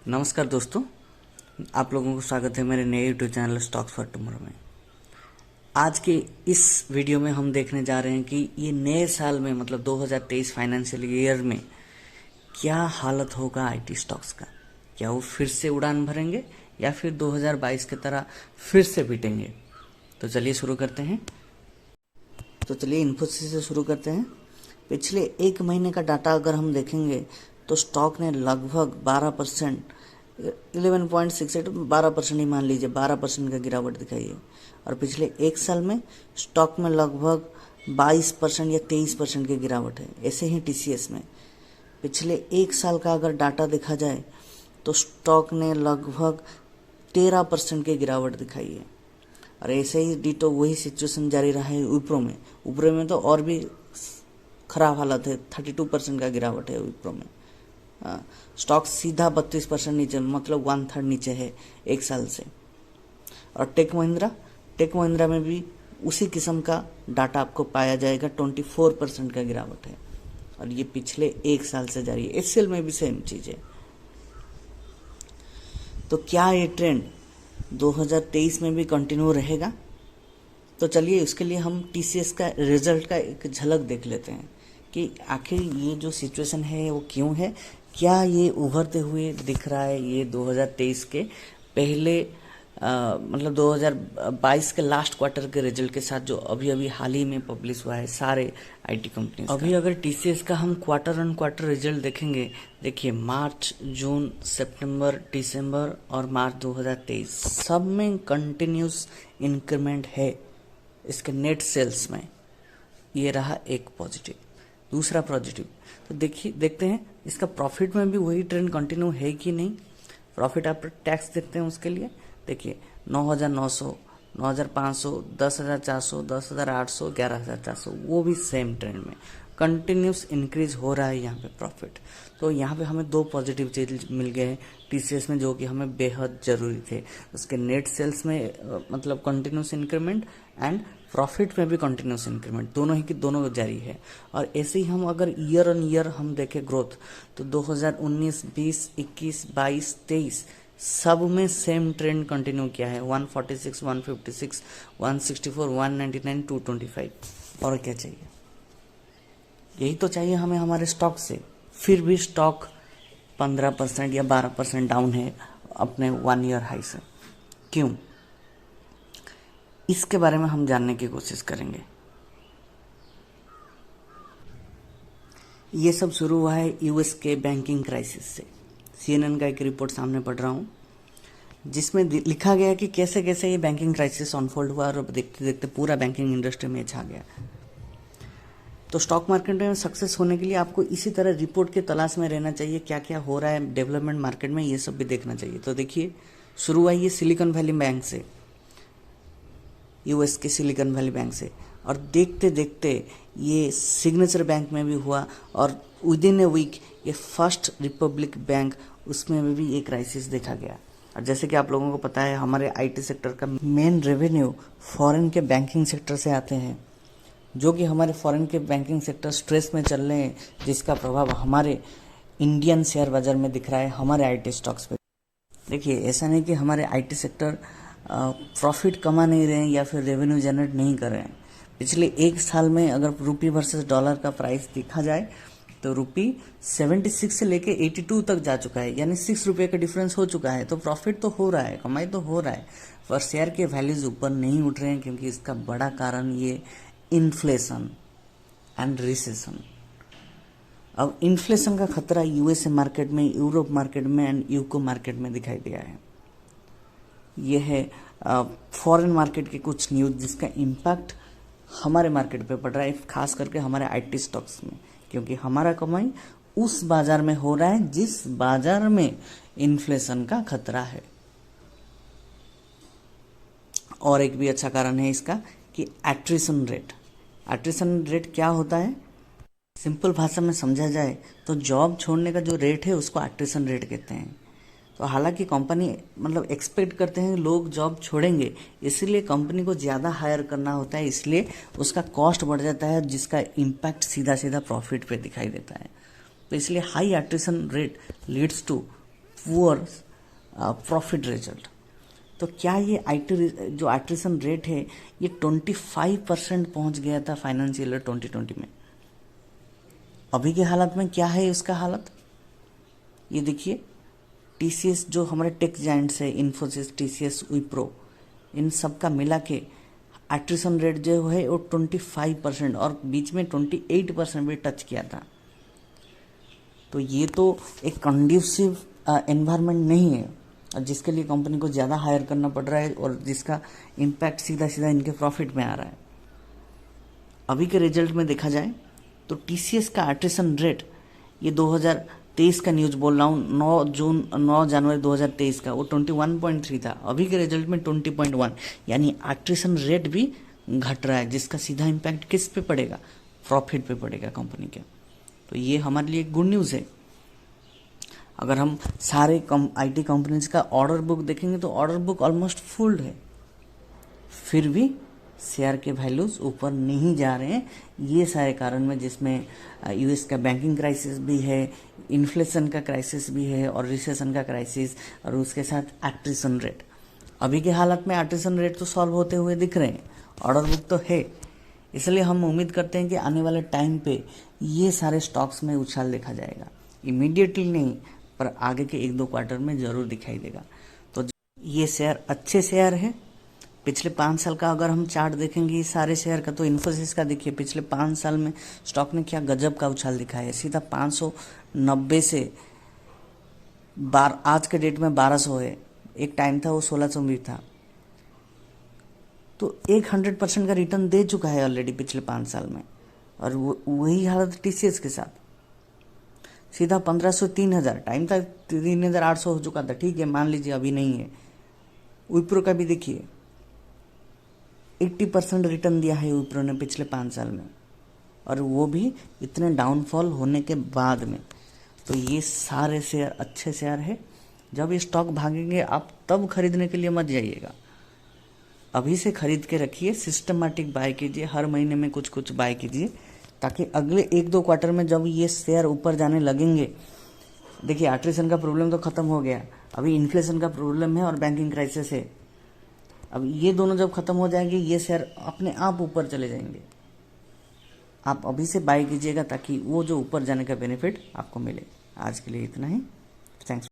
नमस्कार दोस्तों, आप लोगों को स्वागत है मेरे नए YouTube channel stocks for tomorrow में। आज के इस वीडियो में हम देखने जा रहे हैं कि ये नए साल में मतलब 2023 फाइनेंशियल ईयर में क्या हालत होगा आईटी स्टॉक्स का। क्या वो फिर से उड़ान भरेंगे या फिर 2022 की तरह फिर से पिटेंगे। तो चलिए शुरू करते हैं। इन्फोसिस से शुरू करते हैं। पिछले एक महीने का डाटा अगर हम देखेंगे तो स्टॉक ने लगभग 12%, 11.68 12% ही मान लीजिए, 12% का गिरावट दिखाई है। और पिछले एक साल में स्टॉक में लगभग 22% या 23% की गिरावट है। ऐसे ही टीसीएस में पिछले एक साल का अगर डाटा देखा जाए तो स्टॉक ने लगभग 13% की गिरावट दिखाई है। और ऐसे ही डिटो वही सिचुएशन जारी रहा है विप्रो में तो और भी खराब हालत है। 32% का गिरावट है विप्रो में। स्टॉक सीधा 32% नीचे, मतलब 1/3 नीचे है एक साल से। और टेक महिंद्रा में भी उसी किस्म का डाटा आपको पाया जाएगा। 24% का गिरावट है और ये पिछले एक साल से जारी है। एचसीएल में भी सेम चीज है। तो क्या ये ट्रेंड 2023 में भी कंटिन्यू रहेगा? तो चलिए उसके लिए हम टीसीएस का रिजल्ट का एक झलक देख लेते हैं कि आखिर ये जो सिचुएशन है वो क्यों है। क्या ये उभरते हुए दिख रहा है ये 2023 के पहले मतलब 2022 के लास्ट क्वार्टर के रिजल्ट के साथ, जो अभी हाल ही में पब्लिश हुआ है सारे आईटी कंपनी। अभी अगर टीसीएस का हम क्वार्टर ऑन क्वार्टर रिजल्ट देखेंगे, देखिए मार्च, जून, सितंबर, दिसंबर और मार्च 2023 सब में कंटिन्यूस इंक्रीमेंट है इसके नेट सेल्स में। ये रहा एक पॉजिटिव। दूसरा पॉजिटिव तो देखते हैं इसका प्रॉफिट में भी वही ट्रेंड कंटिन्यू है कि नहीं। प्रॉफिट आफ्टर टैक्स देखते हैं उसके लिए। देखिए 9,900, 9,500, 10,400, 10,800, 11,400, वो भी सेम ट्रेंड में कंटिन्यूस इंक्रीज हो रहा है यहाँ पे प्रॉफिट। तो यहाँ पे हमें दो पॉजिटिव चीज मिल गए हैं टीसीएस में, जो कि हमें बेहद जरूरी थे। उसके नेट सेल्स में मतलब कंटिन्यूस इंक्रीमेंट एंड प्रॉफिट में भी कंटिन्यूस इंक्रीमेंट, दोनों जारी है। और ऐसे ही हम अगर ईयर ऑन ईयर हम देखें ग्रोथ, तो 2019, 20, 21, 22, 23 सब में सेम ट्रेंड कंटिन्यू किया है। 146, 156, 164, 199, 225। और क्या चाहिए? यही तो चाहिए हमें हमारे स्टॉक से। फिर भी स्टॉक 15% या 12% डाउन है अपने 1 ईयर हाई से। क्यों? इसके बारे में हम जानने की कोशिश करेंगे। ये सब शुरू हुआ है यूएस के बैंकिंग क्राइसिस से। सीएनएन का एक रिपोर्ट सामने पढ़ रहा हूँ जिसमें लिखा गया कि कैसे कैसे ये बैंकिंग क्राइसिस अनफोल्ड हुआ और देखते देखते पूरा बैंकिंग इंडस्ट्री में छा गया। तो स्टॉक मार्केट में सक्सेस होने के लिए आपको इसी तरह रिपोर्ट के तलाश में रहना चाहिए। क्या क्या हो रहा है डेवलपमेंट मार्केट में, ये सब भी देखना चाहिए। तो देखिए शुरू हुआ ये सिलिकॉन वैली बैंक से, यूएस के सिलिकॉन वैली बैंक से। और देखते देखते ये सिग्नेचर बैंक में भी हुआ और विद इन ए वीक ये फर्स्ट रिपब्लिक बैंक, उसमें भी ये क्राइसिस देखा गया। और जैसे कि आप लोगों को पता है हमारे आईटी सेक्टर का मेन रेवेन्यू फॉरेन के बैंकिंग सेक्टर से आते हैं, जो कि हमारे फॉरेन के बैंकिंग सेक्टर स्ट्रेस में चल रहे हैं, जिसका प्रभाव हमारे इंडियन शेयर बाजार में दिख रहा है, हमारे आईटी स्टॉक्स पे। देखिए ऐसा नहीं कि हमारे आईटी सेक्टर प्रॉफिट कमा नहीं रहे हैं या फिर रेवेन्यू जनरेट नहीं कर रहे हैं। पिछले एक साल में अगर रुपी वर्सेस डॉलर का प्राइस देखा जाए तो रुपी 76 से लेके 82 तक जा चुका है, यानी 6 रुपये का डिफरेंस हो चुका है। तो प्रॉफिट तो हो रहा है, कमाई तो हो रहा है, पर शेयर के वैल्यूज ऊपर नहीं उठ रहे हैं, क्योंकि इसका बड़ा कारण ये इन्फ्लेशन एंड रिसेशन। अब इन्फ्लेशन का खतरा यूएसए मार्केट में, यूरोप मार्केट में एंड यूको मार्केट में दिखाई दिया है। ये है फॉरेन मार्केट के कुछ न्यूज जिसका इम्पैक्ट हमारे मार्केट पे पड़ रहा है, खास करके हमारे आईटी स्टॉक्स में, क्योंकि हमारा कमाई उस बाजार में हो रहा है जिस बाजार में इन्फ्लेशन का खतरा है। और एक भी अच्छा कारण है इसका कि एट्रिशन रेट क्या होता है? सिंपल भाषा में समझा जाए तो जॉब छोड़ने का जो रेट है उसको एट्रिशन रेट कहते हैं। तो हालांकि कंपनी मतलब एक्सपेक्ट करते हैं लोग जॉब छोड़ेंगे, इसलिए कंपनी को ज़्यादा हायर करना होता है, इसलिए उसका कॉस्ट बढ़ जाता है, जिसका इम्पैक्ट सीधा सीधा प्रॉफिट पे दिखाई देता है। तो इसलिए high attrition rate leads to poor profit result. तो क्या ये जो अट्रिशन रेट है ये 25% पहुंच गया था फाइनेंशियल ईयर 2020 में। अभी के हालत में क्या है इसका हालत, ये देखिए। टीसीएस जो हमारे टेक जायंट्स है, इन्फोसिस, टीसीएस, विप्रो, इन सब का मिला के अट्रिशन रेट जो है वो 25% और बीच में 28% भी टच किया था। तो ये तो एक कंड्यूसिव एनवायरनमेंट नहीं है, और जिसके लिए कंपनी को ज़्यादा हायर करना पड़ रहा है और जिसका इम्पैक्ट सीधा सीधा इनके प्रॉफिट में आ रहा है। अभी के रिजल्ट में देखा जाए तो टीसीएस का अट्रिशन रेट, ये 2023 का न्यूज बोल रहा हूँ, 9 जनवरी 2023 का, वो 21.3 था। अभी के रिजल्ट में 20.1, यानी अट्रिशन रेट भी घट रहा है, जिसका सीधा इम्पैक्ट किस पे पड़ेगा, प्रॉफिट पे पड़ेगा कंपनी के। तो ये हमारे लिए गुड न्यूज़ है। अगर हम सारे आईटी कंपनीज का ऑर्डर बुक देखेंगे तो ऑर्डर बुक ऑलमोस्ट फुल है, फिर भी शेयर के वैल्यूज ऊपर नहीं जा रहे हैं। ये सारे कारण में, जिसमें यूएस का बैंकिंग क्राइसिस भी है, इन्फ्लेशन का क्राइसिस भी है और रिसेशन का क्राइसिस, और उसके साथ अट्रिशन रेट। अभी के हालत में अट्रिशन रेट तो सॉल्व होते हुए दिख रहे हैं, ऑर्डर बुक तो है, इसलिए हम उम्मीद करते हैं कि आने वाले टाइम पे ये सारे स्टॉक्स में उछाल देखा जाएगा। इमीडिएटली नहीं, पर आगे के 1-2 क्वार्टर में जरूर दिखाई देगा। तो ये शेयर अच्छे शेयर है। पिछले 5 साल का अगर हम चार्ट देखेंगे सारे शेयर का, तो इन्फोसिस का देखिए, पिछले 5 साल में स्टॉक ने क्या गजब का उछाल दिखाया है। सीधा 590 से आज के डेट में 1200 है। एक टाइम था वो 1600 भी था। तो 100% का रिटर्न दे चुका है ऑलरेडी पिछले 5 साल में। और वही हालत टीसीएस के साथ, सीधा 1500 3000, टाइम था 3800 हो चुका था, ठीक है मान लीजिए अभी नहीं है। विप्रो का भी देखिए 80% रिटर्न दिया है विप्रो ने पिछले 5 साल में, और वो भी इतने डाउनफॉल होने के बाद में। तो ये सारे शेयर अच्छे शेयर है। जब ये स्टॉक भागेंगे आप तब खरीदने के लिए मत जाइएगा, अभी से खरीद के रखिए, सिस्टमैटिक बाय कीजिए, हर महीने में कुछ कुछ बाय कीजिए, ताकि अगले 1-2 क्वार्टर में जब ये शेयर ऊपर जाने लगेंगे, देखिए अट्रिशन का प्रॉब्लम तो खत्म हो गया, अभी इन्फ्लेशन का प्रॉब्लम है और बैंकिंग क्राइसिस है। अब ये दोनों जब खत्म हो जाएंगे, ये शेयर अपने आप ऊपर चले जाएंगे। आप अभी से बाय कीजिएगा ताकि वो जो ऊपर जाने का बेनिफिट आपको मिले। आज के लिए इतना ही, थैंक्स।